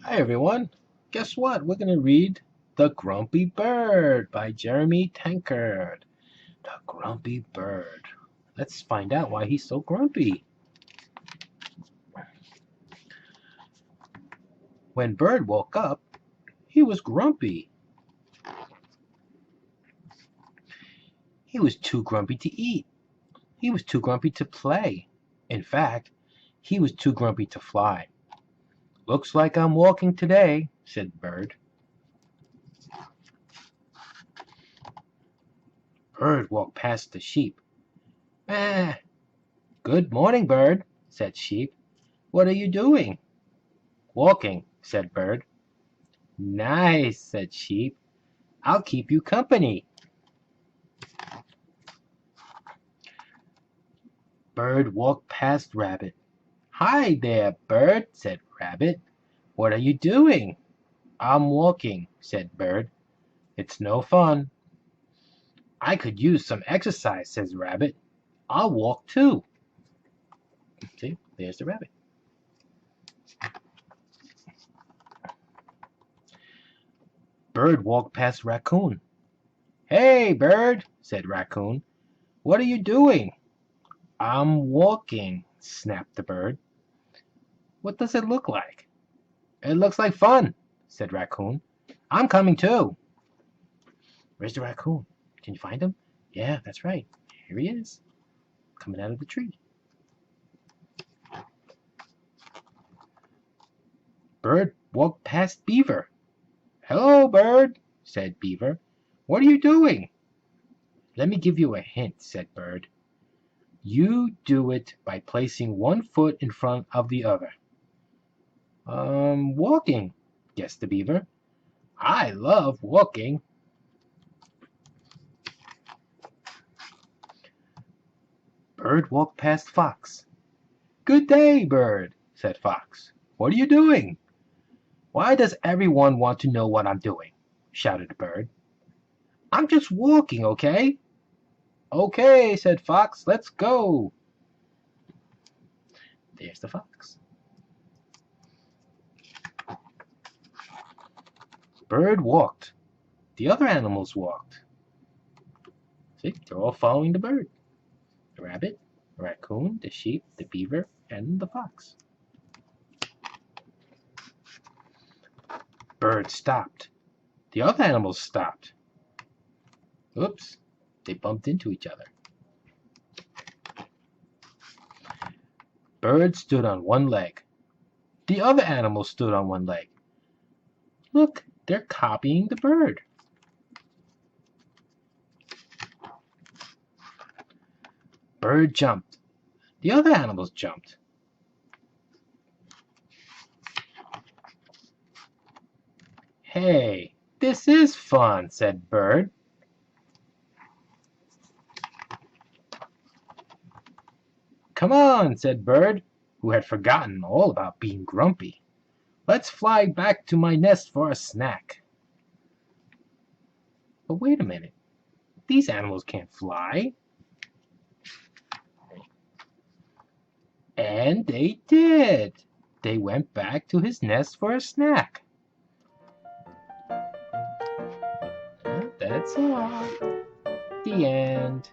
Hi everyone, guess what? We're going to read The Grumpy Bird by Jeremy Tankard. The Grumpy Bird. Let's find out why he's so grumpy. When Bird woke up, he was grumpy. He was too grumpy to eat. He was too grumpy to play. In fact, he was too grumpy to fly. "Looks like I'm walking today," said Bird. Bird walked past the sheep. "Ah, good morning, Bird," said Sheep. "What are you doing?" "Walking," said Bird. "Nice," said Sheep. "I'll keep you company." Bird walked past Rabbit. "Hi there, Bird," said Rabbit. "What are you doing?" "I'm walking," said Bird. "It's no fun." "I could use some exercise," says Rabbit. "I'll walk too." See, there's the rabbit. Bird walked past Raccoon. "Hey, Bird," said Raccoon. "What are you doing?" "I'm walking," snapped the bird. "What does it look like?" "It looks like fun," said Raccoon. "I'm coming too." Where's the raccoon? Can you find him? Yeah, that's right. Here he is, coming out of the tree. Bird walked past Beaver. "Hello, Bird," said Beaver. "What are you doing?" "Let me give you a hint," said Bird. "You do it by placing one foot in front of the other." Walking," guessed the Beaver. "I love walking." Bird walked past Fox. "Good day, Bird," said Fox. "What are you doing?" "Why does everyone want to know what I'm doing?" shouted the bird. "I'm just walking, okay?" "Okay," said Fox. "Let's go." There's the fox. Bird walked. The other animals walked. See, they're all following the bird. The rabbit, the raccoon, the sheep, the beaver, and the fox. Bird stopped. The other animals stopped. Oops, they bumped into each other. Bird stood on one leg. The other animals stood on one leg. Look, they're copying the bird. Bird jumped. The other animals jumped. "Hey, this is fun," said Bird. "Come on," said Bird, who had forgotten all about being grumpy. "Let's fly back to my nest for a snack." But wait a minute. These animals can't fly. And they did. They went back to his nest for a snack. That's all. The end.